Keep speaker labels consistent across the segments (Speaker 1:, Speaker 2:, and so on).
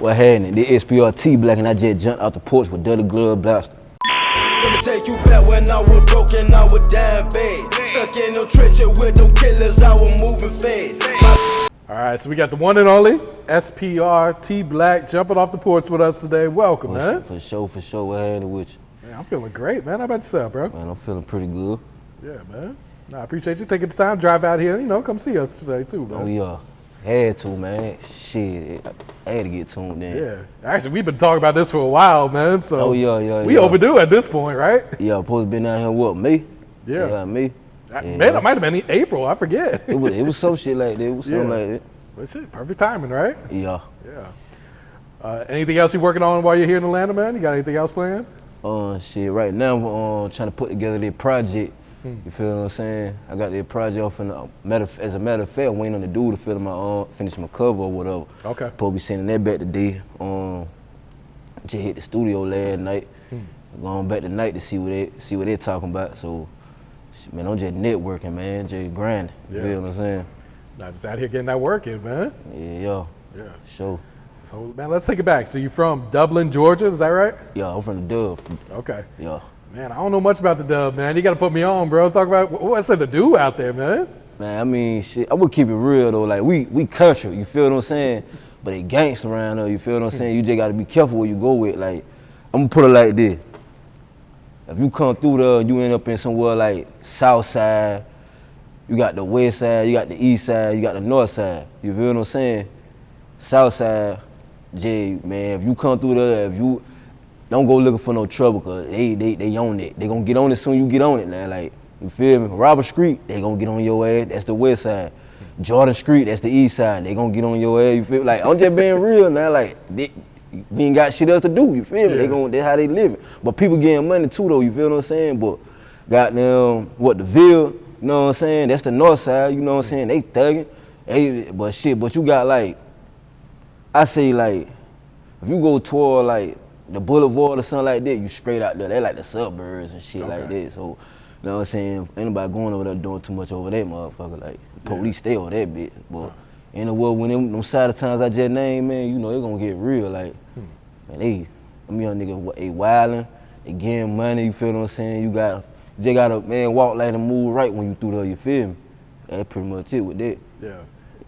Speaker 1: What happened? The S.P.R Black and I just jumped out the porch with dirty glove blaster.
Speaker 2: Let me take you back when I was broken, I was down bad. Stuck in no trenches with no killers, I was moving fast.
Speaker 3: All right, so we got the one and only S.P.R Black jumping off the porch with us today. Welcome, man.
Speaker 1: For sure. What happened with you?
Speaker 3: Man, I'm feeling great, man. How about yourself, bro?
Speaker 1: Man, I'm feeling pretty good.
Speaker 3: Yeah, man. I appreciate you taking the time to drive out here, come see us today too, man.
Speaker 1: Oh yeah, had to, man. Shit, I had to get tuned in.
Speaker 3: Yeah, actually, we've been talking about this for a while, man. So
Speaker 1: oh yeah.
Speaker 3: We overdue at this point, right?
Speaker 1: Yeah, supposed to been down here what, May?
Speaker 3: Yeah,
Speaker 1: May.
Speaker 3: Man, that might have been April. I forget.
Speaker 1: It was some shit like that. It was something like that.
Speaker 3: That's it. Perfect timing, right?
Speaker 1: Yeah.
Speaker 3: Anything else you working on while you're here in Atlanta, man? You got anything else planned?
Speaker 1: Shit. Right now, I'm trying to put together this project. You feel what I'm saying? I got this project off in as a matter of fact, waiting on the dude to finish my cover or whatever.
Speaker 3: Okay.
Speaker 1: Supposed to be sending that back today. Just hit the studio last night. Going back tonight to see what they talking about. So, man, I'm just networking, man. Just grinding. You feel what I'm saying?
Speaker 3: Now just out here getting that work in, man.
Speaker 1: Yeah. Sure.
Speaker 3: So, man, let's take it back. So you from Dublin, Georgia, is that right?
Speaker 1: Yeah, I'm from the Dub.
Speaker 3: Okay.
Speaker 1: Yeah.
Speaker 3: Man, I don't know much about the Dub, man. You got to put me on, bro. Talk about what's there to do out there, man.
Speaker 1: Man, I mean, shit, I would keep it real, though. Like, we country, you feel what I'm saying? But they gangster around there, you feel what I'm saying? You just got to be careful where you go with. Like, I'm going to put it like this. If you come through there and you end up in somewhere like South Side, you got the West Side, you got the East Side, you got the North Side. You feel what I'm saying? South Side, Jay, man, if you come through there, if you don't go looking for no trouble, cause they own it. They gonna get on it soon you get on it now. Like, you feel me? Robert Street, they gonna get on your ass. That's the West Side. Jordan Street, that's the East Side. They gonna get on your ass. You feel like I'm just being real now. Like, we ain't got shit else to do. You feel me? That's how they living. But people getting money too, though. You feel what I'm saying? But goddamn, the Ville, you know what I'm saying? That's the North Side. You know what I'm saying? They thugging. But you got like, I say like, if you go toward like the Boulevard or something like that, you straight out there. They like the suburbs and shit like that. So, you know what I'm saying? Ain't nobody going over there doing too much over that motherfucker. Like, police stay over that bit. But in the world, when them side of towns I just named, man, you know, they gonna get real. Like, man, them young niggas, they wildin', they getting money, you feel what I'm saying? You just gotta, man, walk like and move right when you through there, you feel me? That's pretty much it with that.
Speaker 3: Yeah.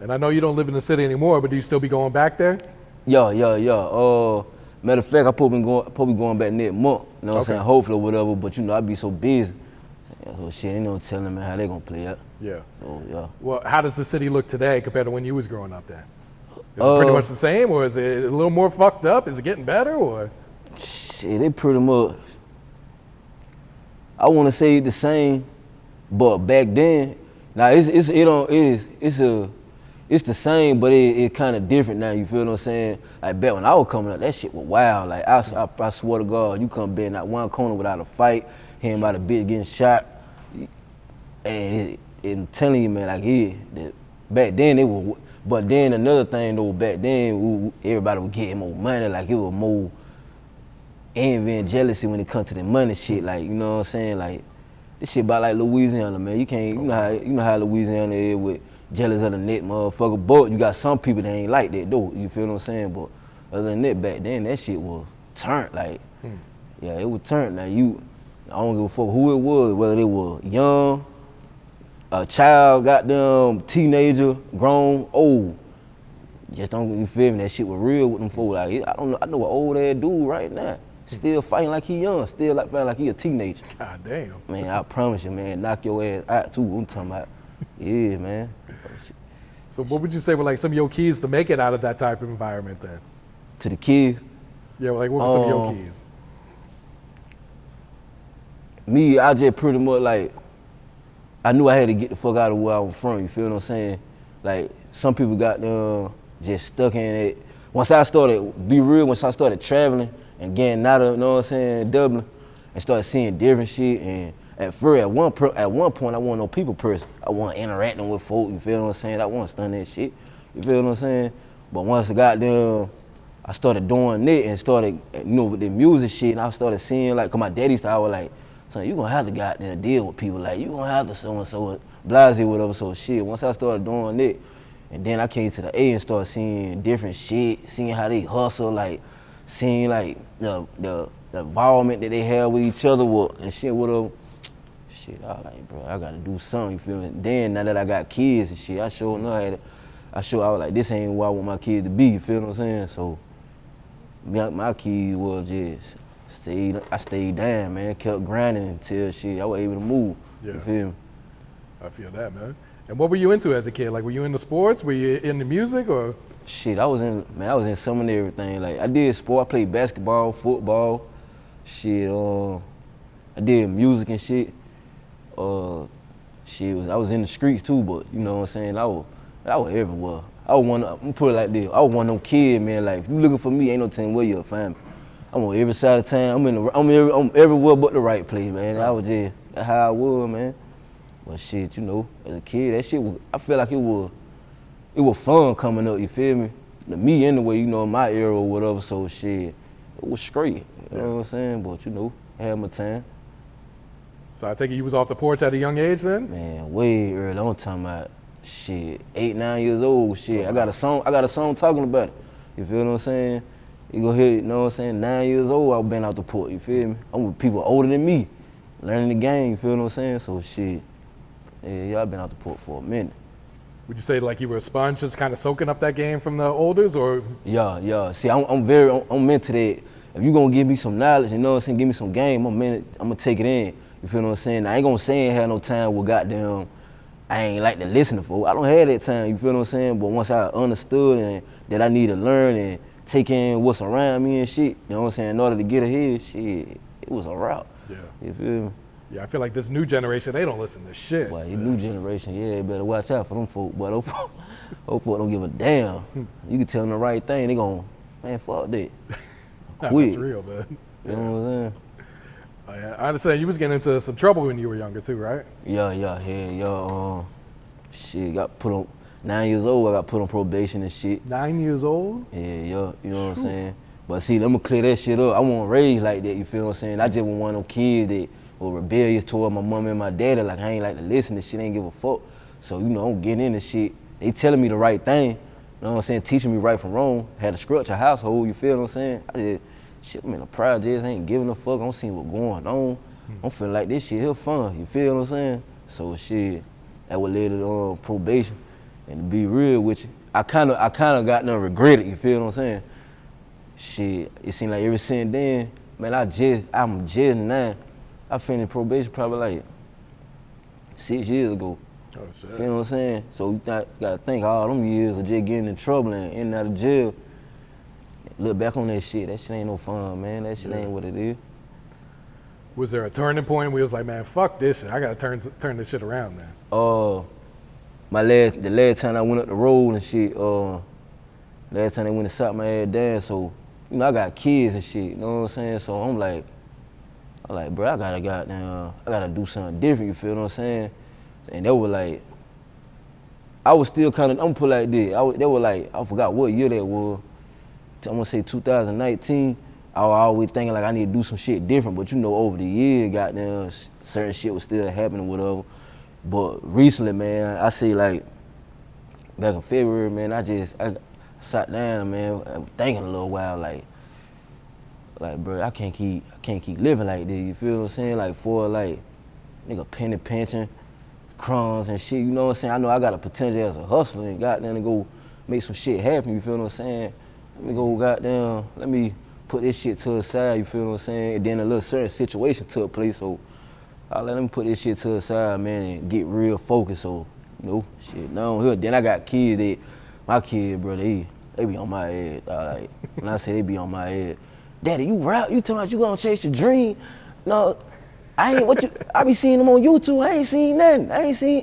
Speaker 3: And I know you don't live in the city anymore, but do you still be going back there?
Speaker 1: Yeah. Matter of fact, I probably going back next month. You know what I'm saying? Hopefully or whatever, but you know, I be so busy. So shit, ain't no telling me how they gonna play out. Yeah. So, yeah.
Speaker 3: Well, how does the city look today compared to when you was growing up then? Is it pretty much the same, or is it a little more fucked up? Is it getting better, or?
Speaker 1: Shit, it pretty much, I wanna say the same, but back then, now it's the same, but it kind of different now. You feel what I'm saying? Like back when I was coming up, that shit was wild. Like I swear to God, you couldn't be in that one corner without a fight, hearing about a bitch getting shot, and I'm telling you, man, like back then it was. But then another thing though, back then everybody was getting more money. Like it was more envy and jealousy when it comes to the money shit. Like, you know what I'm saying? Like this shit about like Louisiana, man. You can't, you know how Louisiana is with jealous of the net motherfucker, but you got some people that ain't like that though, you feel what I'm saying? But other than that, back then, that shit was turned, like, yeah, it was turned. Now I don't give a fuck who it was, whether they were young, a child, goddamn, teenager, grown, old. Just don't, you feel me? That shit was real with them folks. Like, I know an old ass dude right now, still fighting like he young, still like fighting like he a teenager.
Speaker 3: God damn.
Speaker 1: Man, I promise you, man, knock your ass out too, I'm talking about. Yeah, man.
Speaker 3: So what would you say were like some of your keys to make it out of that type of environment then?
Speaker 1: To the kids?
Speaker 3: Yeah, like what were some of your keys?
Speaker 1: Me, I just pretty much like, I knew I had to get the fuck out of where I was from, you feel what I'm saying? Like, some people got just stuck in it. Once I started traveling and getting out of, you know what I'm saying, Dublin, and started seeing different shit, and at one point, I wasn't no people person. I wasn't interacting with folk, you feel what I'm saying? I wasn't stunning that shit, you feel what I'm saying? But once I got there, I started doing it and started, you know, with the music shit, and I started seeing, like, cause my daddy started, I was like, son, you gonna have to goddamn deal with people, like, you gonna have to so-and-so, blase, whatever, so shit. Once I started doing it, And then I came to the A and started seeing different shit, seeing how they hustle, like seeing like the involvement that they have with each other and shit with them. Shit, I was like, bro, I gotta do something, you feel me? Then now that I got kids and shit, I was like, this ain't what I want my kids to be, you feel what I'm saying? So my kid was just I stayed down, man, kept grinding until shit, I was able to move,
Speaker 3: Yeah.
Speaker 1: you feel me?
Speaker 3: I feel that, man. And what were you into as a kid? Like, were you into sports? Were you into music or?
Speaker 1: Shit, I was in some of everything. Like I did sport, I played basketball, football, shit, I did music and shit. I was in the streets too, but you know what I'm saying, I was everywhere. I'm put it like this, I was one of them kids, man, like if you looking for me, ain't no telling where you'll find me. I'm on every side of town, I'm everywhere but the right place, man. That's how I was, man. But shit, you know, as a kid, that shit I feel like it was fun coming up, you feel me? To me anyway, you know, in my era or whatever, so shit, it was straight, you know what I'm saying? But you know, I had my time.
Speaker 3: So I take it you was off the porch at a young age then?
Speaker 1: Man, way early. I'm talking about shit, 8, 9 years old. Shit, I got a song talking about it. You feel what I'm saying? You go hear, you know what I'm saying? 9 years old, I've been out the port. You feel me? I'm with people older than me, learning the game. You feel what I'm saying? So shit, yeah, I've been out the port for a minute.
Speaker 3: Would you say like you were a sponge, just kind of soaking up that game from the olders, or?
Speaker 1: Yeah. See, I'm into that. If you gonna give me some knowledge, you know what I'm saying? Give me some game. I'm gonna take it in. You feel what I'm saying? I ain't gonna say I ain't had no time with goddamn, I ain't like to listen to folks. I don't have that time, you feel what I'm saying? But once I understood and that I need to learn and take in what's around me and shit, you know what I'm saying? In order to get ahead, shit, it was a route.
Speaker 3: Yeah.
Speaker 1: You feel me?
Speaker 3: Yeah, I feel like this new generation, they don't listen to shit.
Speaker 1: Boy, the new generation, yeah, better watch out for them folk. But those folk don't give a damn. You can tell them the right thing, they gon', man, fuck that. Quit.
Speaker 3: That's real, man.
Speaker 1: You know what I'm saying?
Speaker 3: I understand you was getting into some trouble when you were younger too, right?
Speaker 1: Yeah. Shit, got put on, 9 years old, I got put on probation and shit.
Speaker 3: 9 years old?
Speaker 1: Yeah, you know what I'm saying? But see, let me clear that shit up. I wasn't raised like that, you feel what I'm saying? I just was one of them kids that were rebellious toward my mom and my daddy. Like, I ain't like to listen to shit, ain't give a fuck. So, you know, I'm getting into shit. They telling me the right thing, you know what I'm saying? Teaching me right from wrong. Had to structure a household, you feel what I'm saying? Shit, I'm in a project, I ain't giving a fuck, I don't see what's going on. I'm feeling like this shit here fun, you feel what I'm saying? So shit, that would lead to probation. And to be real with you, I kinda got nothing regret it, you feel what I'm saying? Shit, it seemed like ever since then, man, I'm just now. I finished probation probably like 6 years ago.
Speaker 3: Oh shit.
Speaker 1: Feel what I'm saying? So you gotta think all them years of just getting in trouble and in and out of jail. Look back on that shit ain't no fun, man. That shit ain't what it is.
Speaker 3: Was there a turning point where it was like, man, fuck this shit, I gotta turn this shit around, man?
Speaker 1: The last time I went up the road and shit, last time they went and shot my ass down, so, you know, I got kids and shit, you know what I'm saying? So I'm like, bro, I gotta do something different, you feel what I'm saying? And they were like, I was still kinda, I'm gonna put it like this, they were like, I forgot what year that was. I'm gonna say 2019, I was always thinking like I need to do some shit different, but you know, over the years, goddamn, certain shit was still happening, whatever. But recently, man, I say like, back in February, man, I sat down, man, I was thinking a little while, like, bro, I can't keep living like this, you feel what I'm saying? Like, for like, nigga, penny pinching, crumbs and shit, you know what I'm saying? I know I got a potential as a hustler and goddamn to go make some shit happen, you feel what I'm saying? Let me put this shit to the side, you feel what I'm saying? And then a little certain situation took place, so let me put this shit to the side, man, and get real focused, so, you know, shit, now here. Then I got kids my kids, bro, they be on my head, like, when I say they be on my head, Daddy, you rap, you talking about you gonna chase your dream? No, I be seeing them on YouTube, I ain't seen nothing,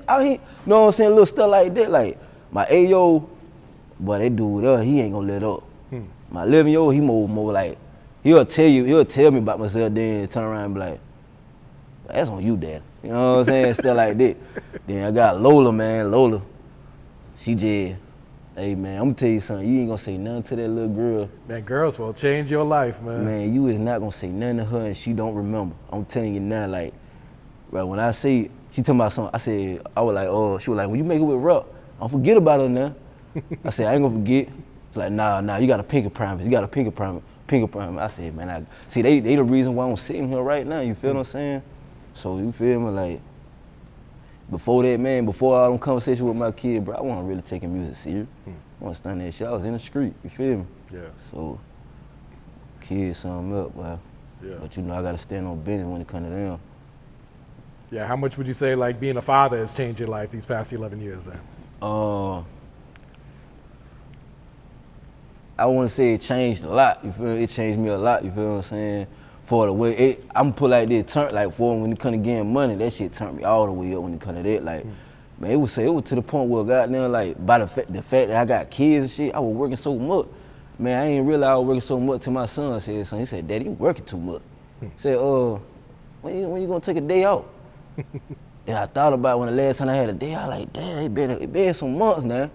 Speaker 1: out here, you know what I'm saying, little stuff like that, like, my Ayo, boy, that dude, he ain't gonna let up. My 11-year-old, he more like, he'll tell me about myself, then turn around and be like, that's on you, Dad. You know what I'm saying? Stuff like that. Then I got Lola, man. Lola, she just, hey, man, I'm gonna tell you something. You ain't gonna say nothing to that little girl.
Speaker 3: Man, girls will change your life, man.
Speaker 1: Man, you is not gonna say nothing to her and she don't remember. I'm telling you now, like, bro, when I say, she talking about something, I was like, oh, she was like, when you make it with Ruck, don't forget about her now. I said, I ain't gonna forget. It's like, nah, you got a pinky promise. You got a pinky promise. I said, man, see, they the reason why I'm sitting here right now, you feel what I'm saying? So, you feel me, like, before that, man, before all them conversations with my kid, bro, I wasn't really taking music serious. I wasn't studying that shit. I was in the street, you feel me?
Speaker 3: Yeah.
Speaker 1: So, kids something up, boy.
Speaker 3: Yeah.
Speaker 1: But you know, I gotta stand on business when it comes to them.
Speaker 3: Yeah, how much would you say like being a father has changed your life these past 11 years then?
Speaker 1: I wouldn't say it changed a lot, you feel me? It changed me a lot, you feel what I'm saying? For the way, I'm put like this, for when it come to getting money, that shit turned me all the way up when it come to that, like, man, it was to the point where goddamn, like, by the fact that I got kids and shit, I was working so much. Man, I ain't realize I was working so much till my son said something. He said, Daddy, you working too much. He said, when you gonna take a day out? Then I thought about when the last time I had a day, I was like, damn, it been some months now.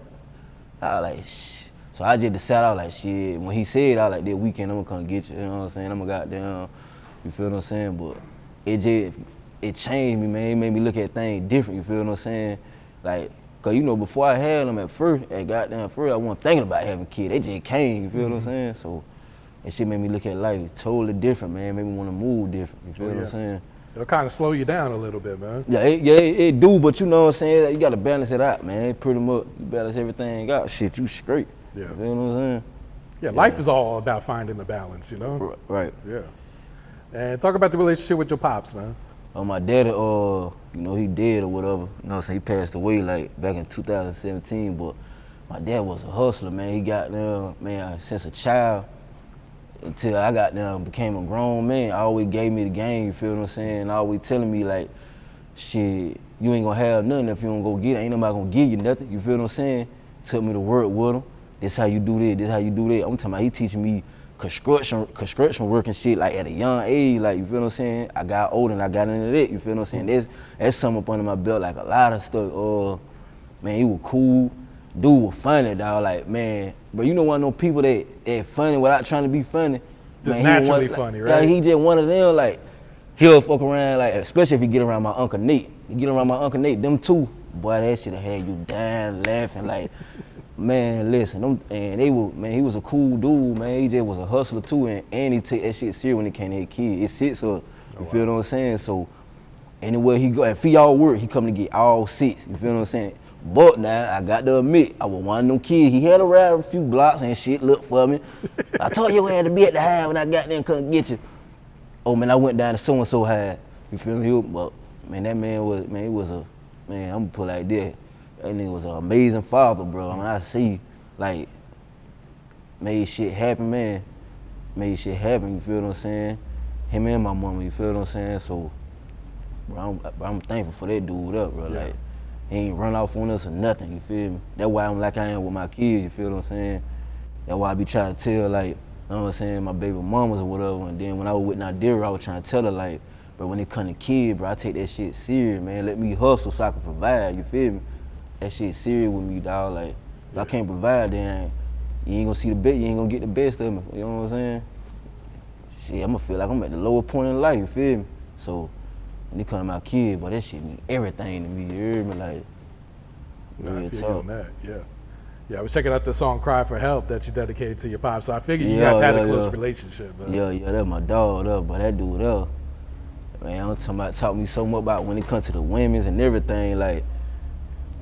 Speaker 1: I was like, shh. So I just decided, I was like, shit. When he said, I was like, that weekend, I'm gonna come get you, you know what I'm saying? I'm gonna goddamn, you feel what I'm saying? But it changed me, man. It made me look at things different, you feel what I'm saying? Like, cause you know, before I had them at first, I wasn't thinking about having kids. They just came, you feel what I'm saying? So that shit made me look at life totally different, man. Made me wanna move different, you feel what I'm saying?
Speaker 3: It'll kind of slow you down a little bit, man.
Speaker 1: Yeah, it do, but you know what I'm saying? You gotta balance it out, man. Pretty much, you balance everything out, shit, you straight.
Speaker 3: Yeah.
Speaker 1: You feel what I'm saying?
Speaker 3: Yeah, life is all about finding the balance, you know?
Speaker 1: Right.
Speaker 3: Yeah. And talk about the relationship with your pops, man.
Speaker 1: My daddy, you know, he dead or whatever. You know what I'm saying? He passed away like back in 2017, but my dad was a hustler, man. He got there, man, since a child until I got there, became a grown man. Always gave me the game, you feel what I'm saying? Always telling me like, shit, you ain't gonna have nothing if you don't go get it. Ain't nobody gonna give you nothing, you feel what I'm saying? Took me to work with him. This how you do this, this how you do that. I'm talking about he teaching me construction work and shit like at a young age, like you feel what I'm saying? I got older and I got into that, you feel what I'm saying? That's something up under my belt, like a lot of stuff. Man, he was cool. Dude was funny, dog. Like, man, but you know one of those people that funny without trying to be funny.
Speaker 3: Just
Speaker 1: man,
Speaker 3: naturally funny, right?
Speaker 1: Yeah, he just one of them, like, he'll fuck around, like, especially if you get around my Uncle Nate. You get around my Uncle Nate, them two, boy, that shit'll have you dying laughing, like, man, listen, he was a cool dude, man. He just was a hustler too, and he take that shit serious when he came to his kid. It sits up, you feel what I'm saying? So, anywhere he go, if he all work, he come to get all six, you feel what I'm saying? But now, I got to admit, I was one of them kids. He had to ride a few blocks and shit, look for me. I told you I had to be at the high when I got there and couldn't get you. Oh, man, I went down to so-and-so high. You feel me? But, man, that man was, man, he was a, man, I'm gonna put it like that. That nigga was an amazing father, bro. When I see, like, made shit happen, man. Made shit happen, you feel what I'm saying? Him and my mama, you feel what I'm saying? So, bro, I'm thankful for that dude up, bro.
Speaker 3: Yeah.
Speaker 1: Like, he ain't run off on us or nothing, you feel me? That's why I'm like I am with my kids, you feel what I'm saying? That's why I be trying to tell, like, you know what I'm saying, my baby mamas or whatever. And then when I was with Nadira, I was trying to tell her, like, bro, when it come to kids, bro, I take that shit serious, man. Let me hustle so I can provide, you feel me? That shit serious with me, dog. Like, if I can't provide, then you ain't gonna see the best, you ain't gonna get the best of me, you know what I'm saying? Shit, I'm gonna feel like I'm at the lower point in life, you feel me? So, when it come to my kid, but that shit mean everything to me, you hear me? Like,
Speaker 3: I
Speaker 1: real
Speaker 3: feel you
Speaker 1: talk.
Speaker 3: on that, yeah. Yeah, I was checking out the song Cry for Help that you dedicated to your pops, so I figured you guys had a close relationship. Man.
Speaker 1: Yeah, that's my dog up, but that dude up, man, I'm talking about, taught me so much about when it comes to the women's and everything, like,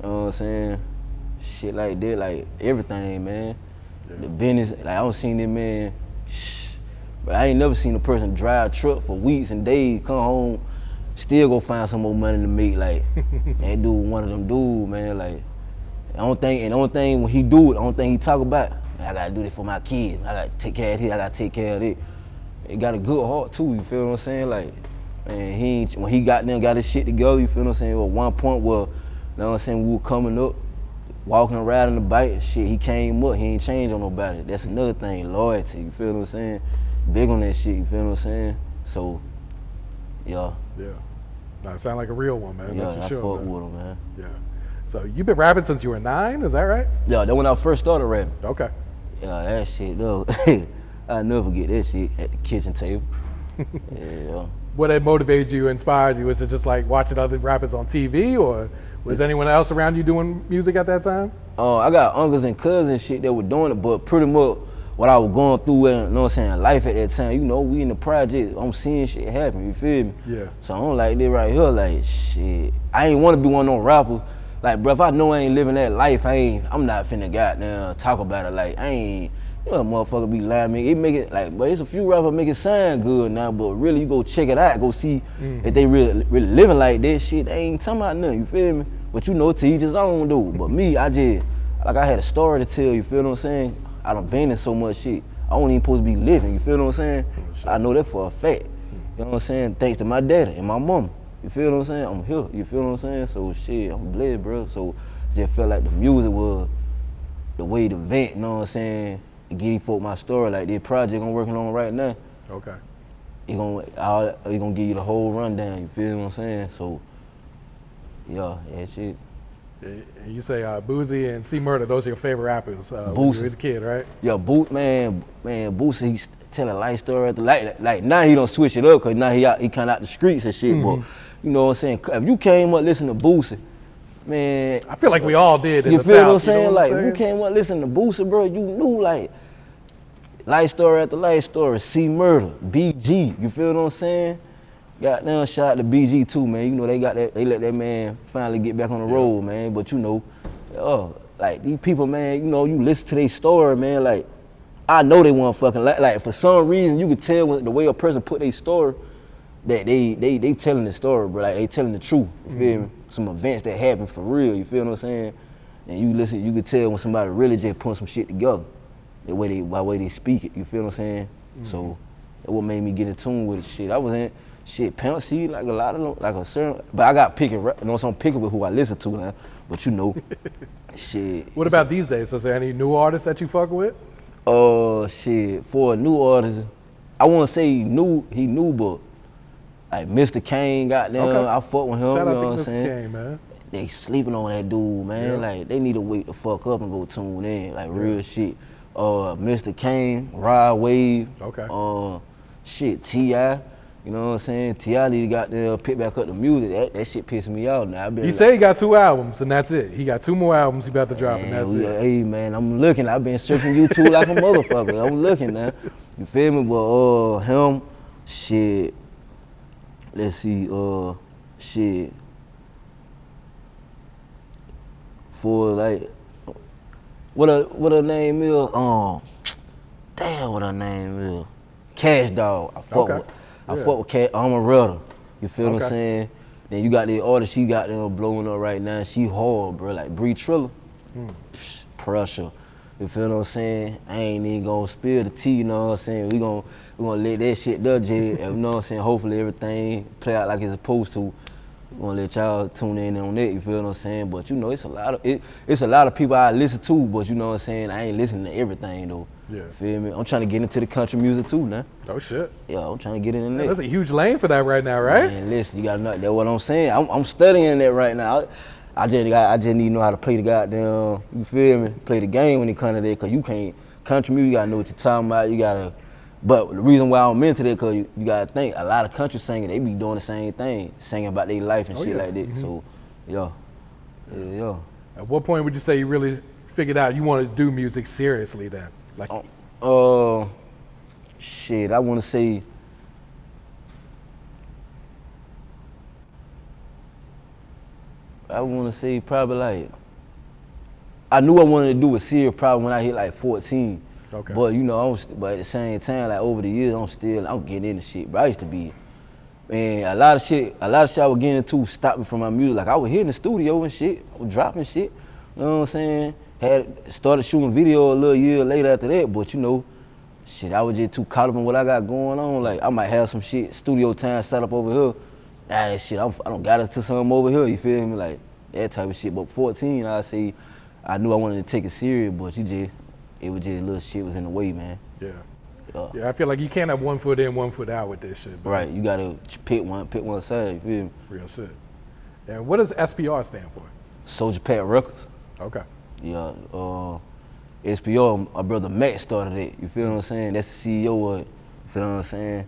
Speaker 1: you know what I'm saying? Shit like that, like everything, man. Yeah. The business, like I don't seen that man, but I ain't never seen a person drive a truck for weeks and days, come home, still go find some more money to make, like, that dude one of them dudes, man, like, the only thing when he do it, the only thing he talk about, man, I gotta do this for my kids, I gotta take care of this, I gotta take care of it. He got a good heart too, you feel what I'm saying? Like, man, when he got there, got his shit together, you feel what I'm saying? At one point where, you know what I'm saying, we were coming up, walking and riding the bike, shit, he came up, he ain't changed on nobody. That's another thing, loyalty, you feel what I'm saying? Big on that shit, you feel what I'm saying? So, yeah.
Speaker 3: Yeah. Nah, it sound like a real one, man,
Speaker 1: Yeah,
Speaker 3: that's for sure.
Speaker 1: I fuck with him, man.
Speaker 3: Yeah. So you've been rapping since you were 9, is that right?
Speaker 1: Yeah, that when I first started rapping.
Speaker 3: Okay.
Speaker 1: Yeah, that shit, though, I'll never forget that shit at the kitchen table. Yeah.
Speaker 3: what had motivated you, inspired you? Was it just like watching other rappers on TV, or was anyone else around you doing music at that time?
Speaker 1: I got uncles and cousins and shit that were doing it, but pretty much what I was going through, you know what I'm saying, life at that time, you know, we in the project, I'm seeing shit happen, you feel me?
Speaker 3: Yeah.
Speaker 1: So I'm like this right here, like, shit, I ain't want to be one of them rappers. Like, bro, if I know I ain't living that life, I'm not finna goddamn talk about it. Like, I ain't, you know, motherfucker be lying me. It make it, like, but it's a few rappers make it sound good now, but really, you go check it out, go see if they really living like that shit, they ain't talking about nothing, you feel me? But you know, to each his own, dude. But me, I had a story to tell, you feel what I'm saying? I done been in so much shit. I don't even supposed to be living, you feel what I'm saying? I know that for a fact. You know what I'm saying? Thanks to my daddy and my mama. You feel what I'm saying? I'm here, you feel what I'm saying? So shit, I'm blessed, bro. So just felt like the music was the way to vent, you know what I'm saying? To give these folk my story, like this project I'm working on right now.
Speaker 3: Okay.
Speaker 1: It gonna give you the whole rundown, you feel what I'm saying? So, yeah, shit.
Speaker 3: You say Boosie and C-Murder, those are your favorite rappers when you
Speaker 1: Boosie.
Speaker 3: was a kid, right?
Speaker 1: Yeah, Boosie, he's telling a life story. Like now he don't switch it up, cause now he kind of out the streets and shit. But you know what I'm saying? If you came up listening to Boosie, man,
Speaker 3: I feel like we all did in
Speaker 1: you
Speaker 3: the
Speaker 1: feel
Speaker 3: South.
Speaker 1: what I'm saying?
Speaker 3: You know
Speaker 1: Like
Speaker 3: what I'm
Speaker 1: you came up listening to Boosie, bro, you knew like life story after life story. C-Murder, BG, you feel what I'm saying? Goddamn, shout out to BG too, man. You know they let that man finally get back on the road, man. But you know, like these people, man, you know, you listen to their story, man. Like I know they want fucking like for some reason you could tell when the way a person put their story that they telling the story, bro. Like they telling the truth. You feel me? Some events that happened for real. You feel what I'm saying? And you listen, you could tell when somebody really just put some shit together. The way they speak it. You feel what I'm saying? So that's what made me get in tune with the shit. I was in. Shit, Pimp C, like a lot of them, like a certain, but I got picky, you know, so I'm picky with who I listen to now. But you know, shit.
Speaker 3: What about these days? So is there any new artists that you fuck with?
Speaker 1: Shit, for a new artist, I wouldn't say he new, but like Mr. Kane, goddamn, I fuck with him.
Speaker 3: Shout
Speaker 1: you
Speaker 3: out
Speaker 1: know
Speaker 3: to
Speaker 1: what I'm
Speaker 3: Mr.
Speaker 1: saying?
Speaker 3: Kane, man.
Speaker 1: They sleeping on that dude, man.
Speaker 3: Yeah.
Speaker 1: Like they need to wake the fuck up and go tune in, like real shit. Mr. Kane, Rod Wave,
Speaker 3: Okay.
Speaker 1: Shit, T.I. You know what I'm saying? T.I. need to goddamn pick back up the music. That shit pissing me off now.
Speaker 3: He said he got 2 albums and that's it. He got 2 more albums he about to drop and that's it.
Speaker 1: Hey man, I'm looking. I've been searching YouTube like a motherfucker. I'm looking now. You feel me? But him, shit. Let's see, shit. For like, what her name is? Damn, what her name is? Cash Dog. I fuck with Cash. I'm a redder. You feel what I'm saying? Then you got the artist, she got them blowing up right now. She hard, bro. Like Bree Triller. Pressure. You feel what I'm saying? I ain't even gonna spill the tea, you know what I'm saying? We gonna let that shit done, Jay. You know what I'm saying? Hopefully everything play out like it's supposed to. We're gonna let y'all tune in on that, you feel what I'm saying? But you know, it's a lot of people I listen to, but you know what I'm saying? I ain't listening to everything though.
Speaker 3: Yeah.
Speaker 1: Feel me? I'm trying to get into the country music too now.
Speaker 3: Oh shit.
Speaker 1: Yeah, I'm trying to get in there.
Speaker 3: That's a huge lane for that right now, right?
Speaker 1: Man, listen, you gotta know that's what I'm saying. I'm studying that right now. I just need to know how to play the goddamn, you feel me? Play the game when it comes to that, cause you can't, country music, you gotta know what you're talking about, but the reason why I'm into that, cause you gotta think, a lot of country singers, they be doing the same thing, singing about their life and shit like that, so, yeah.
Speaker 3: At what point would you say you really figured out you wanted to do music seriously then? Like,
Speaker 1: shit, I wanna say, probably like, I knew I wanted to do it serious probably when I hit like 14.
Speaker 3: Okay.
Speaker 1: But you know, but at the same time, like over the years, I'm getting into shit. But I used to be, man, a lot of shit I was getting into stopped me from my music. Like I was hitting the studio and shit, I was dropping shit. You know what I'm saying? Had started shooting video a little year later after that, but you know, shit, I was just too caught up in what I got going on. Like I might have some shit, studio time set up over here. Nah, that shit, I don't got into something over here, you feel me? Like that type of shit. But 14, I say, I knew I wanted to take it serious, but it was just little shit was in the way, man.
Speaker 3: Yeah, I feel like you can't have 1 foot in, 1 foot out with this shit. Bro.
Speaker 1: Right, you gotta pick one side, you feel me?
Speaker 3: Real shit. And what does S.P.R stand for?
Speaker 1: Soldier Pack Records.
Speaker 3: Okay.
Speaker 1: Yeah, S.P.R, my brother Matt started it, you feel what I'm saying? That's the CEO of it, you feel what I'm saying?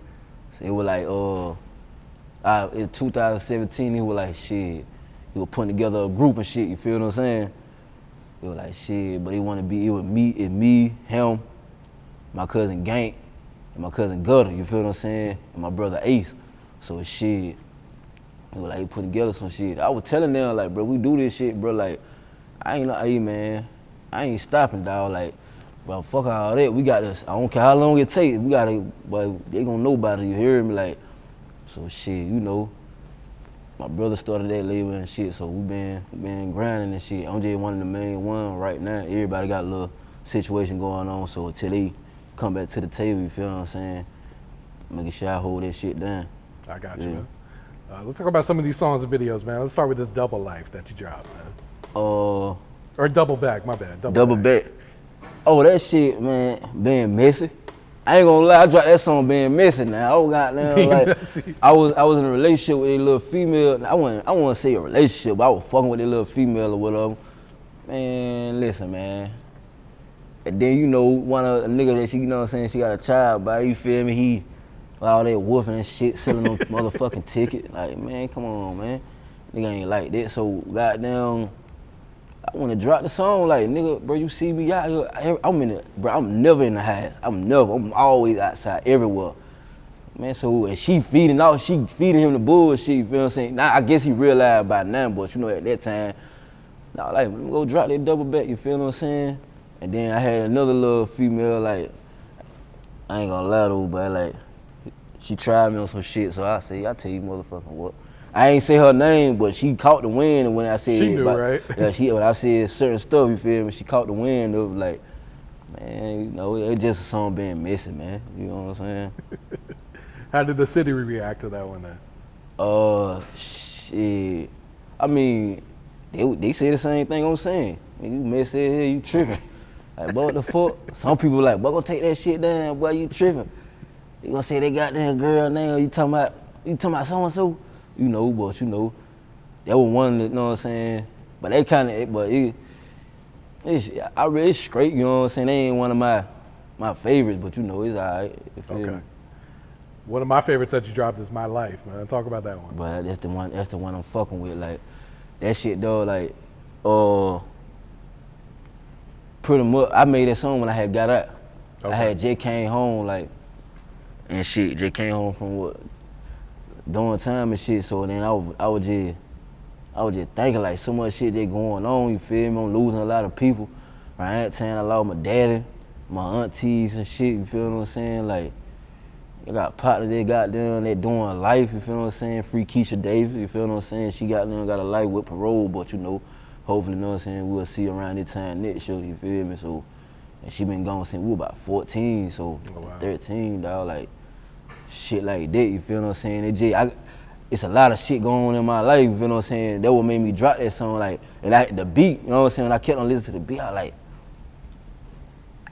Speaker 1: So it was like, In 2017, he was like, shit. He was putting together a group and shit, you feel what I'm saying? He was like, shit, but he wanna be, it was me, him, my cousin Gank, and my cousin Gutter, you feel what I'm saying? And my brother Ace. So shit, he was like, he put together some shit. I was telling them, like, bro, we do this shit, bro, like, I ain't stopping, dog, like, bro, fuck all that, we got this, I don't care how long it takes, we gotta, but they gonna know about it, you hear me, like, so shit, you know, my brother started that label and shit, so we been grinding and shit. I'm just one of the main ones right now. Everybody got a little situation going on, so until they come back to the table, you feel what I'm saying? Making sure I hold that shit down.
Speaker 3: I got you, man. Let's talk about some of these songs and videos, man. Let's start with this Double Life that you dropped, man. Or Double Back, my bad. Double Back.
Speaker 1: Oh, that shit, man, being messy. I ain't gonna lie, I dropped that song being messy now. Oh goddamn, like I was in a relationship with a little female. I wouldn't say a relationship, but I was fucking with a little female or whatever. Man, listen, man. And then you know, one of the niggas that she, you know what I'm saying, she got a child by, you feel me? He all that woofing and shit, selling them motherfucking ticket. Like, man, come on, man. Nigga ain't like that. So goddamn, I wanna drop the song, like, nigga, bro, you see me out here, I'm never in the house. I'm always outside, everywhere. Man, so and she feeding him the bullshit, you feel what I'm saying? Now, I guess he realized by now, but you know, at that time, nah, like, let me go drop that Double Back, you feel what I'm saying? And then I had another little female, like, I ain't gonna lie though, but like, she tried me on some shit, so I tell you motherfucking what. I ain't say her name, but she caught the wind, and when I said,
Speaker 3: she knew, right?
Speaker 1: Yeah, when I said certain stuff, you feel me? She caught the wind of like, man, you know, it's just a song being messy, man. You know what I'm saying?
Speaker 3: How did the city react to that one then?
Speaker 1: Shit. I mean, they say the same thing I'm saying. Man, you messy here, you tripping. Like, boy, what the fuck? Some people like, boy, go take that shit down, boy, you tripping. They gonna say they got that girl now, you talking about so and so. You know, but you know, that was one that, you know what I'm saying? But they it's straight, you know what I'm saying? They ain't one of my favorites, but you know, it's all right.
Speaker 3: Okay. One of my favorites that you dropped is My Life, man. Talk about that one.
Speaker 1: But that's the one I'm fucking with. Like, that shit though, like, pretty much, I made that song when I had got out. Okay. I had just came home, like, and shit, just came home from what? Doing time and shit, so then I was just thinking like so much shit just going on, you feel me? I'm losing a lot of people. Around that time I lost my daddy, my aunties and shit, you feel what I'm saying? Like, I got partners that got them, they doing life, you feel what I'm saying? Free Keisha Davis, you feel what I'm saying? She got them, got a life with parole, but you know, hopefully, you know what I'm saying, we'll see around this time next year, you feel me? So, and she been gone since we were about 14, so 13, dog, like, shit like that, you feel what I'm saying? It's a lot of shit going on in my life, you feel what I'm saying? That what made me drop that song, like, and the beat, you know what I'm saying? When I kept on listening to the beat, I like,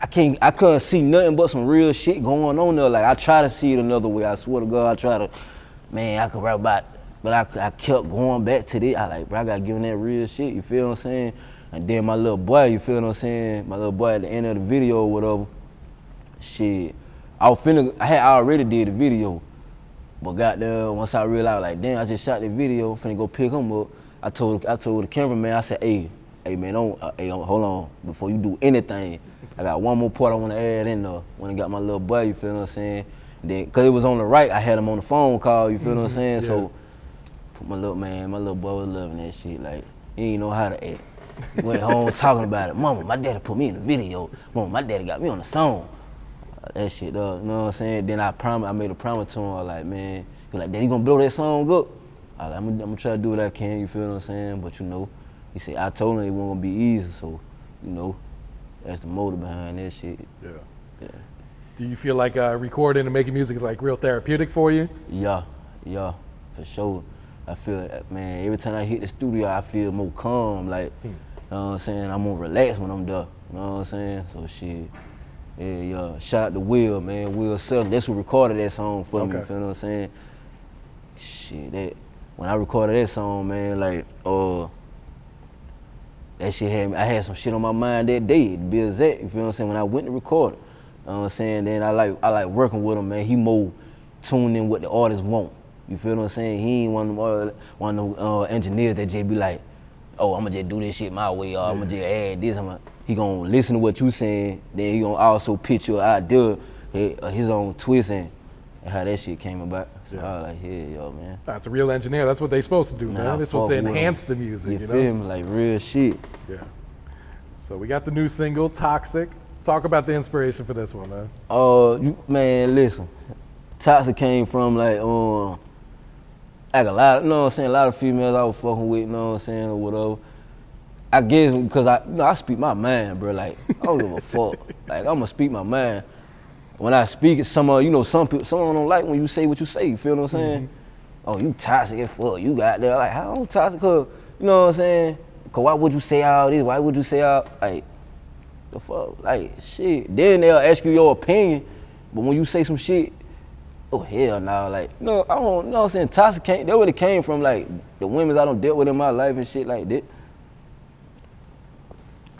Speaker 1: I couldn't see nothing but some real shit going on there. Like, I try to see it another way, I swear to God, I try to, man, I could rap about, but I kept going back to this. I like, bro, I gotta give him that real shit, you feel what I'm saying? And then my little boy, you feel what I'm saying? My little boy at the end of the video or whatever, shit, I had already did the video, but goddamn, once I realized, like, damn, I just shot the video, finna go pick him up. I told the cameraman, I said, hey man, hold on, before you do anything, I got one more part I wanna add in there. When I got my little boy, you feel what I'm saying? And then, cause it was on the right, I had him on the phone call, you feel what I'm saying? Yeah. So, my little boy was loving that shit, like, he didn't know how to act. He went home talking about it. Mama, my daddy put me in the video. Mama, my daddy got me on the song. That shit, you know what I'm saying? Then I made a promise to him, like, man, he like, Daddy, you gonna blow that song up? I'm gonna try to do what I can, you feel what I'm saying? But you know, he said, I told him it wasn't gonna be easy, so, you know, that's the motive behind that shit. Yeah.
Speaker 3: Do you feel like recording and making music is like real therapeutic for you?
Speaker 1: Yeah, for sure. I feel, man, every time I hit the studio, I feel more calm, like, you know what I'm saying? I'm more relaxed when I'm there, you know what I'm saying? So shit. Yeah. Shout out to Will, man. Will Salem. That's who recorded that song for me. You feel what I'm saying? Shit, when I recorded that song, man, like, that shit I had some shit on my mind that day, to be exact. You feel what I'm saying? When I went to record it, you know what I'm saying? Then I like working with him, man. He more tuned in what the artist want. You feel what I'm saying? He ain't one of them engineers that just be like, oh, I'm gonna just do this shit my way, or I'm gonna just add this. He gonna listen to what you saying, then he gonna also pitch your idea, his own twist, and how that shit came about. So I was like, yeah, yo, man.
Speaker 3: That's a real engineer. That's what they supposed to do, man. They're supposed to enhance the music,
Speaker 1: you feel me? Like real shit.
Speaker 3: Yeah. So we got the new single, Toxic. Talk about the inspiration for this one, man.
Speaker 1: Man, listen. Toxic came from like a lot, you know what I'm saying, a lot of females I was fucking with, you know what I'm saying, or whatever. I guess because I speak my mind, bro. Like I don't give a fuck. Like I'ma speak my mind. When I speak, some people don't like when you say what you say. You feel what I'm saying? Oh, you toxic as fuck. You got there like how I'm toxic? Cause you know what I'm saying? Cause why would you say all this? Why would you say all like the fuck? Like shit. Then they'll ask you your opinion, but when you say some shit, oh hell no, like no, I don't. You know what I'm saying? Toxic came. That where it came from. Like the women I don't dealt with in my life and shit like that.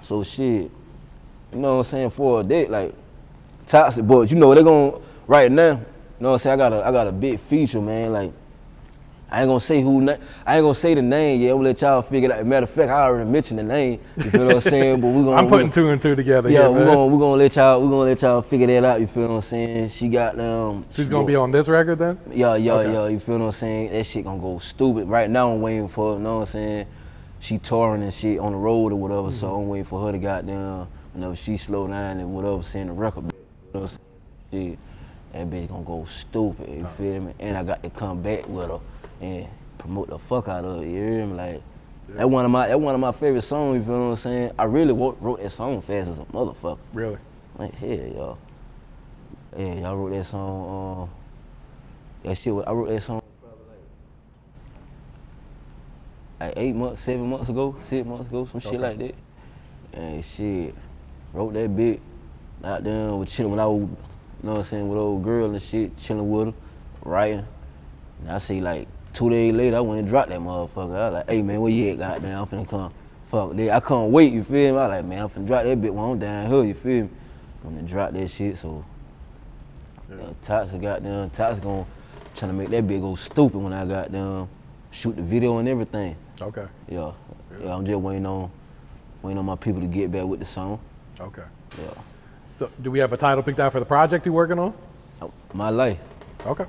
Speaker 1: So shit, you know what I'm saying? For a date, like toxic, but you know they gon' right now. You know what I'm saying? I got a big feature, man. Like I ain't gonna say I ain't gonna say the name yet. I'm gonna let y'all figure it out. Matter of fact, I already mentioned the name. You feel what I'm saying? But I'm
Speaker 3: putting two and two together.
Speaker 1: Yeah,
Speaker 3: here,
Speaker 1: we're gonna let y'all figure that out. You feel what I'm saying? She got
Speaker 3: She's gonna be on this record then?
Speaker 1: Yeah. You feel what I'm saying? That shit gonna go stupid. Right now I'm waiting for her. You know what I'm saying? She touring and shit on the road or whatever. So I'm waiting for her to goddamn. Whenever she slow down and whatever, send the record. You know what I'm saying? Shit, that bitch gonna go stupid. You feel me? And I got to come back with her and promote the fuck out of it. You hear me? Like that's one of my favorite songs. You feel what I'm saying? I really wrote that song fast as a motherfucker.
Speaker 3: Really?
Speaker 1: Like hell, y'all. Yeah, y'all wrote that song. I wrote that song probably like 8 months, 7 months ago, 6 months ago, some shit like that. And shit, wrote that bit out there with chilling when I was, you know what I'm saying, with old girl and shit, chilling with her, writing. And I see like 2 days later, I went and dropped that motherfucker. I was like, hey man, where you at, goddamn? I'm finna come. Fuck that. I can't wait, you feel me? I was like, man, I'm finna drop that bit when I'm down here, you feel me? I'm gonna drop that shit, so. Toxic gonna trying to make that bit go stupid when I got down, shoot the video and everything.
Speaker 3: Okay.
Speaker 1: Yeah, I'm just waiting on my people to get back with the song.
Speaker 3: Okay.
Speaker 1: Yeah.
Speaker 3: So do we have a title picked out for the project you're working on?
Speaker 1: My life.
Speaker 3: Okay.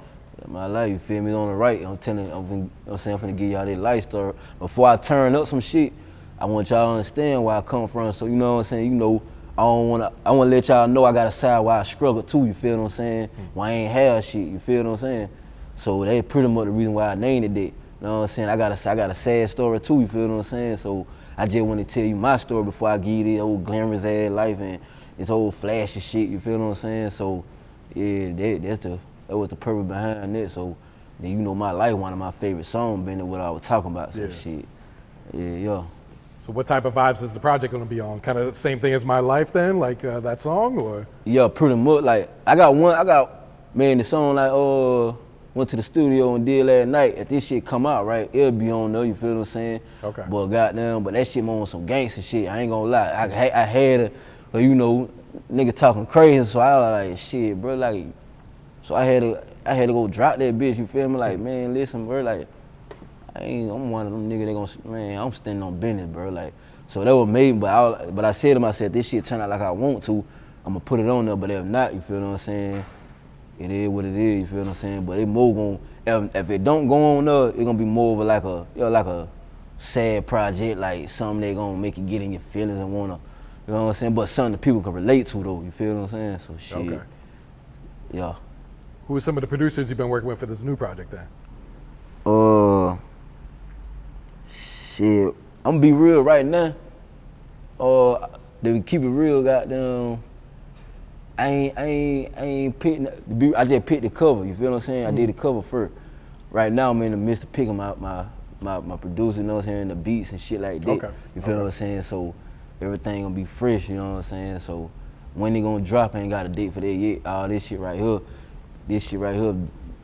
Speaker 1: My life, you feel me, on the right. I'm finna give y'all that life story. Before I turn up some shit, I want y'all to understand where I come from. So you know what I'm saying, you know, I wanna let y'all know I got a side where I struggle too, you feel what I'm saying? When I ain't have shit, you feel what I'm saying? So that's pretty much the reason why I named it that. You know what I'm saying? I got a sad story too, you feel what I'm saying? So I just want to tell you my story before I give you this old glamorous ass life and this old flashy shit, you feel what I'm saying? So yeah, that was the purpose behind it. So then you know my life, one of my favorite songs, been what I was talking about, so shit. Yeah.
Speaker 3: So what type of vibes is the project gonna be on? Kind of the same thing as My Life then, like that song, or?
Speaker 1: Yeah, pretty much. Like the song like went to the studio and did last night. If this shit come out, right, it'll be on there, you feel what I'm saying? Okay. But goddamn, that shit more on some gangster shit, I ain't gonna lie. I had you know, nigga talking crazy, so I was like, shit, bro, like, so I had to go drop that bitch, you feel me? Like, man, listen, bro, like, I'm one of them niggas that I'm standing on business, bro. Like, so that was made, but I said to myself, this shit turn out like I want to, I'm gonna put it on there, but if not, you feel what I'm saying? It is what it is, you feel what I'm saying? But it more if it don't go on there, it gonna be more of like a sad project, like something that gonna make you get in your feelings and wanna, you know what I'm saying? But something that people can relate to though, you feel what I'm saying? So shit, okay. Yeah.
Speaker 3: Who are some of the producers you've been working with for this new project then?
Speaker 1: Shit, I'm gonna be real right now. To keep it real, goddamn. I ain't picking. I just picked the cover. You feel what I'm saying? I did the cover first. Right now, I'm in the midst of picking my producer. You know what I'm saying? The beats and shit like that. Okay. You feel what I'm saying? So everything gonna be fresh. You know what I'm saying? So when they gonna drop, I ain't got a date for that yet. All this shit right here,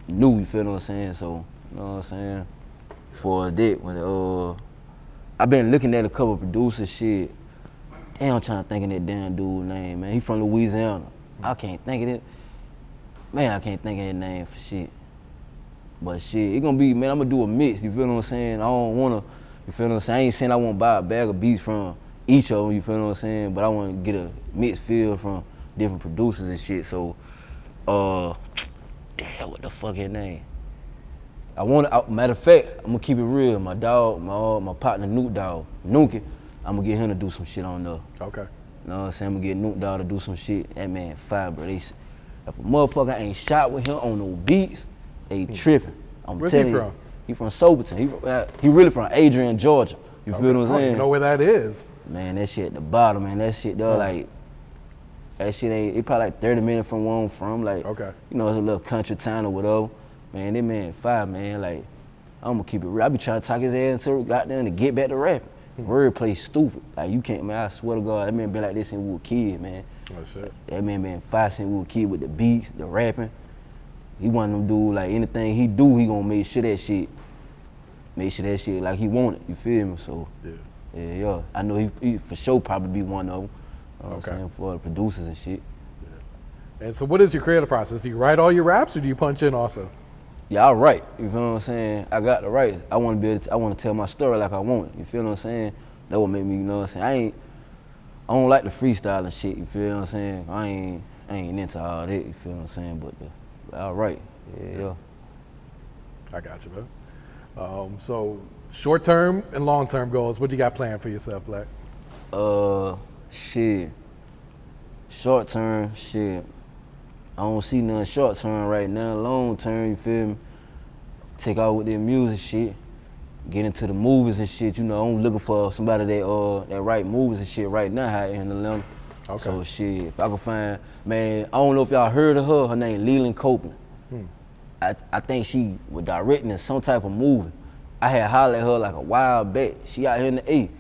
Speaker 1: new. You feel what I'm saying? So you know what I'm saying? For a date when I've been looking at a couple of producers, shit. Damn, I'm trying to think of that damn dude's name, man. He from Louisiana. I can't think of it. Man, I can't think of his name for shit. But shit, it gonna be, man, I'm gonna do a mix, you feel what I'm saying? I don't wanna, you feel what I'm saying? I ain't saying I wanna buy a bag of beats from each of them, you feel what I'm saying? But I wanna get a mixed feel from different producers and shit. So, damn, what the fuck his name? Matter of fact, I'm gonna keep it real. My dog, my partner Nuke Dog, Nuke, I'm gonna get him to do some shit on there.
Speaker 3: Okay.
Speaker 1: You know what I'm saying? I'm gonna get Nuke Dog to do some shit. That man fire, bro. If a motherfucker ain't shot with him on no beats, they tripping.
Speaker 3: Where's he from?
Speaker 1: He from Soberton. He really from Adrian, Georgia. You feel what I'm saying?
Speaker 3: I don't even know where that is.
Speaker 1: Man, that shit at the bottom, man. That shit, though, like, that shit ain't, it probably like 30 minutes from where I'm from. Like,
Speaker 3: okay.
Speaker 1: You know, it's a little country town or whatever. Man, that man fire, man. Like, I'm gonna keep it real. I be trying to talk his ass until we got there to get back to rapping. Wordplay stupid. Like, you can't, man, I swear to God, that man been like this since we were kids, man.
Speaker 3: Oh, shit.
Speaker 1: That man been fire since we were kids with the beats, the rapping. He one of them dudes, like, anything he do, he gonna make sure that shit like he want it, you feel me? So, yeah. I know he for sure probably be one of them. You know what I'm saying, for the producers and shit.
Speaker 3: Yeah. And so what is your creative process? Do you write all your raps or do you punch in also?
Speaker 1: Yeah, I write. You feel what I'm saying? I got to write. I want to tell my story like I want it. You feel what I'm saying? That would make me, you know what I'm saying? I don't like the freestyle and shit. You feel what I'm saying? I ain't into all that. You feel what I'm saying? But I write. Yeah.
Speaker 3: I got you, bro. So short-term and long-term goals, what you got planned for yourself, Black?
Speaker 1: Shit. Short-term, shit. I don't see nothing short-term right now. Long-term, you feel me? Take out with their music shit. Get into the movies and shit. You know, I'm looking for somebody that write movies and shit right now out in Atlanta.
Speaker 3: Okay.
Speaker 1: So shit, if I can find, man, I don't know if y'all heard of her. Her name Leland Copeland. I think she was directing in some type of movie. I had hollered at her like a while back. She out here in the A.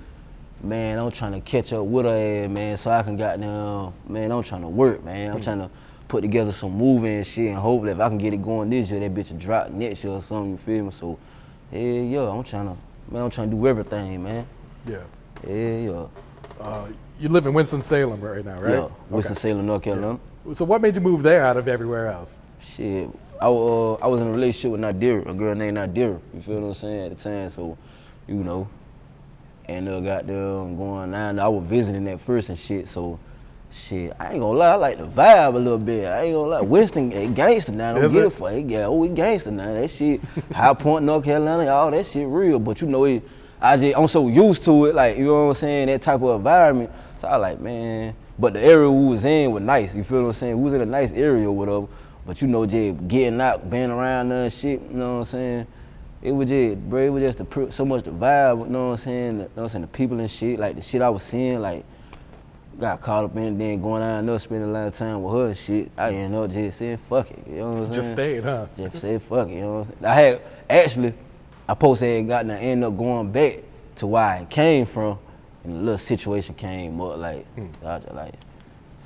Speaker 1: Man, I'm trying to catch up with her ass, man, so I can goddamn, man, I'm trying to work, man. I'm trying to put together some movie and shit, and hopefully if I can get it going this year, that bitch will drop next year or something, you feel me? So, yeah, I'm trying to do everything, man.
Speaker 3: Yeah.
Speaker 1: Yeah.
Speaker 3: You live in Winston-Salem right now, right?
Speaker 1: Yeah, Winston-Salem, North Carolina.
Speaker 3: Yeah. So what made you move there out of everywhere else?
Speaker 1: Shit, I was in a relationship with Nadira, a girl named Nadira, you feel what I'm saying, at the time, so, you know. And got there going on. I was visiting at first and shit, so shit, I ain't gonna lie, I like the vibe a little bit. I ain't gonna lie, Winston, gangster now, don't get it for it. Yeah, we gangster now. That shit, High Point, North Carolina, all that shit real. But you know, I'm so used to it, like, you know what I'm saying, that type of environment. So I like, man, but the area we was in was nice, you feel what I'm saying? We was in a nice area or whatever. But you know, just getting out, being around there and shit, you know what I'm saying? It was just so much the vibe, you know what I'm saying? The people and shit, like the shit I was seeing, like, got caught up in it, then going down there, spending a lot of time with her and shit. I ended up just saying, fuck it, you know what I'm saying?
Speaker 3: Just stayed, huh?
Speaker 1: Just said, fuck it, you know what I'm saying? I posted got to end up going back to where I came from, and a little situation came up, like, I was just like,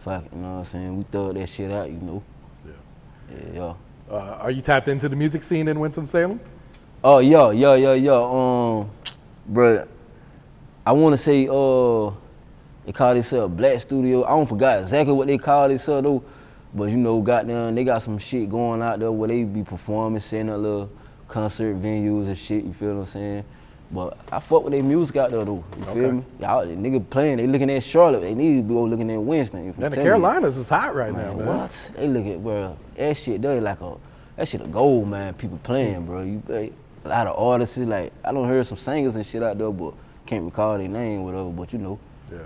Speaker 1: fuck it, you know what I'm saying? We throw that shit out, you know? Yeah.
Speaker 3: Are you tapped into the music scene in Winston-Salem?
Speaker 1: Oh, yeah. Bruh, I want to say, they call themselves Black Studio. I don't forgot exactly what they call themselves though, but you know, goddamn, they got some shit going out there where they be performing, setting up little concert venues and shit, you feel what I'm saying? But I fuck with their music out there though, you feel me? Y'all, the nigga playing, they looking at Charlotte, they need to be looking at Winston.
Speaker 3: And the Carolinas is hot right now, man.
Speaker 1: What? They look at, bro, that shit, that shit a gold, man, people playing, bro. A lot of artists, like, I done heard some singers and shit out there, but can't recall their name, whatever, but you know,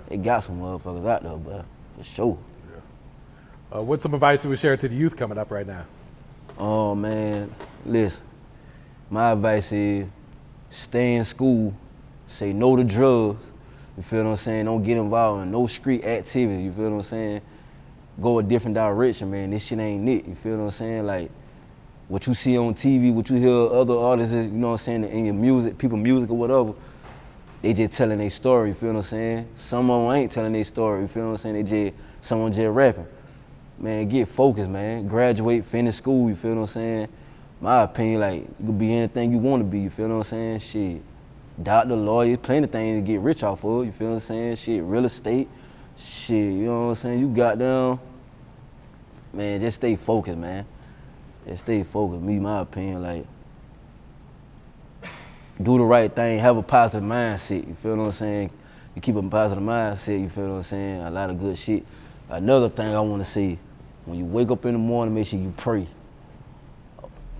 Speaker 1: they got some motherfuckers out there, but for sure.
Speaker 3: Yeah. What's some advice you would share to the youth coming up right now?
Speaker 1: Oh, man, listen, my advice is stay in school, say no to drugs, you feel what I'm saying? Don't get involved in no street activity, you feel what I'm saying? Go a different direction, man, this shit ain't it, you feel what I'm saying? Like, what you see on TV, what you hear other artists, you know what I'm saying, in your music, people music or whatever, they just telling their story, you feel what I'm saying? Some of them ain't telling their story, you feel what I'm saying? Someone just rapping. Man, get focused, man. Graduate, finish school, you feel what I'm saying? My opinion, like, you could be anything you want to be, you feel what I'm saying? Shit, doctor, lawyer, plenty of things to get rich off of, you feel what I'm saying? Shit, real estate, shit, you know what I'm saying? You got down, man, just stay focused, man. Just stay focused, my opinion, like, do the right thing, have a positive mindset, you feel what I'm saying? You keep a positive mindset, you feel what I'm saying? A lot of good shit. Another thing I want to say, when you wake up in the morning, make sure you pray.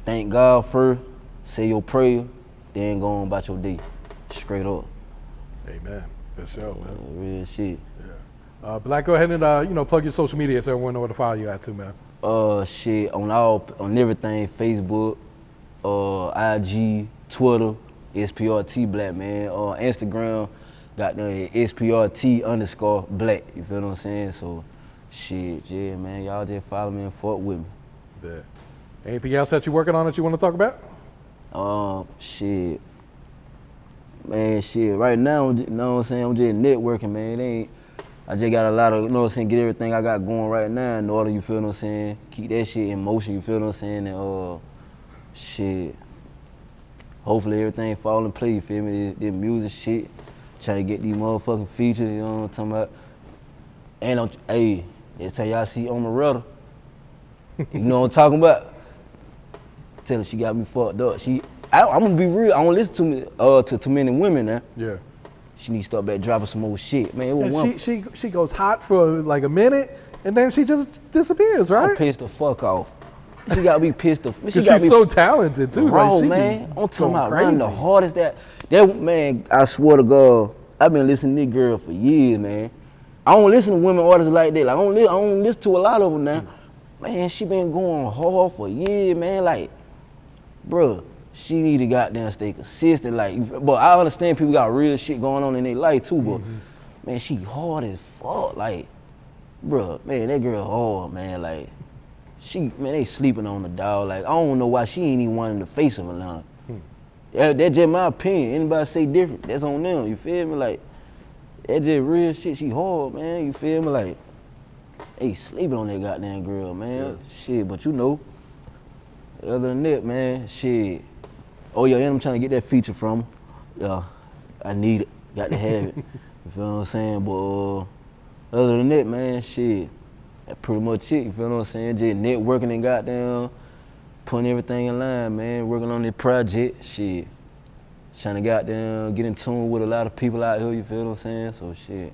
Speaker 1: Thank God first, say your prayer, then go on about your day, straight up.
Speaker 3: Amen. For sure, man.
Speaker 1: Real shit.
Speaker 3: Yeah. Black, go ahead and plug your social media so everyone know where to follow you at too, man.
Speaker 1: Shit on everything, Facebook, IG, Twitter, S.P.R Black, man. Instagram, got the SPRT_Black. You feel what I'm saying? So, shit, yeah, man. Y'all just follow me and fuck with me.
Speaker 3: Bet. Anything else that you're working on that you want to talk about?
Speaker 1: Shit. Man, shit. Right now, you know what I'm saying? I'm just networking, man. I just got a lot of, you know what I'm saying, get everything I got going right now in order, you feel what I'm saying? Keep that shit in motion, you feel what I'm saying? And shit. Hopefully everything fall in place, you feel me? This music shit. Try to get these motherfucking features, you know what I'm talking about? And hey, that's how y'all see Omeretta. You know what I'm talking about? Tell her she got me fucked up. I'm gonna be real, I don't listen to too many women now.
Speaker 3: Yeah.
Speaker 1: She need to start back dropping some more shit, man. It was
Speaker 3: she goes hot for like a minute, and then she just disappears, right?
Speaker 1: I'm pissed the fuck off. She got me pissed off.
Speaker 3: Because she's so talented too.
Speaker 1: Raw,
Speaker 3: like,
Speaker 1: man. I'm talking about
Speaker 3: crazy.
Speaker 1: running the hardest that man. I swear to God, I've been listening to this girl for years, man. I don't listen to women artists like that. Like I don't listen to a lot of them now. Man, she been going hard for years, man. Like, bruh, she need to goddamn stay consistent. Like, but I understand people got real shit going on in their life too, but man, she hard as fuck. Like, bruh, man, that girl hard, man. Like, they sleeping on the dog. Like, I don't know why she ain't even one in the face of Atlanta. That's just my opinion. Anybody say different, that's on them. You feel me? Like, that's just real shit. She hard, man. You feel me? Like, they sleeping on that goddamn girl, man. Yeah. Shit, but you know, other than that, man, shit. Oh yeah, and I'm trying to get that feature from her. Yeah, I need it. Got to have it. You feel what I'm saying? But other than that, man, shit, that's pretty much it. You feel what I'm saying? Just networking and goddamn putting everything in line, man. Working on this project, shit. Trying to goddamn get in tune with a lot of people out here. You feel what I'm saying? So shit,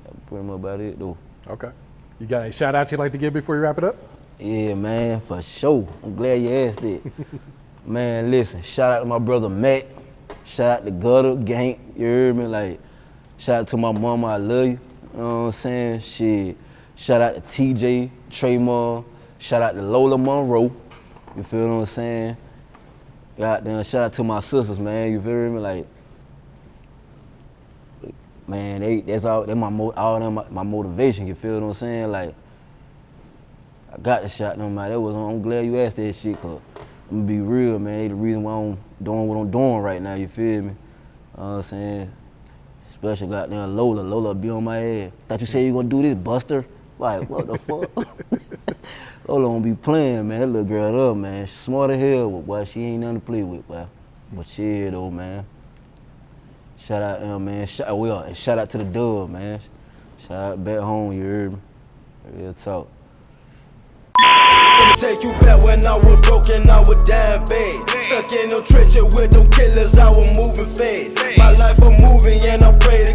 Speaker 1: that's pretty much about it though.
Speaker 3: Okay. You got any shout outs you'd like to give before you wrap it up?
Speaker 1: Yeah, man, for sure. I'm glad you asked it. Man, listen, shout out to my brother Matt. Shout out to Gutter Gang, you heard me? Like, shout out to my mama, I love you. You know what I'm saying? Shit. Shout out to TJ, Tremor. Shout out to Lola Monroe. You feel what I'm saying? Goddamn, shout out to my sisters, man. You feel me? Like, man, that's all my motivation. You feel what I'm saying? Like, I got to shout them out. I'm glad you asked that shit, cause I'm gonna be real, man. They the reason why I'm doing what I'm doing right now. You feel me? You know what I'm saying? Special goddamn Lola. Lola be on my ass. Thought you said you gonna do this, Buster? Like, what the fuck? Lola don't be playing, man. That little girl up, man. She smart as hell, but boy, she ain't nothing to play with, boy. But shit, though, man. Shout out to them, man. Shout out to the dub, man. Shout out back home, you heard me? Real talk.
Speaker 2: Let me take you back when I was broken, I was down bad. Stuck in no trenches with no killers, I was moving fast. My life a moving and I pray to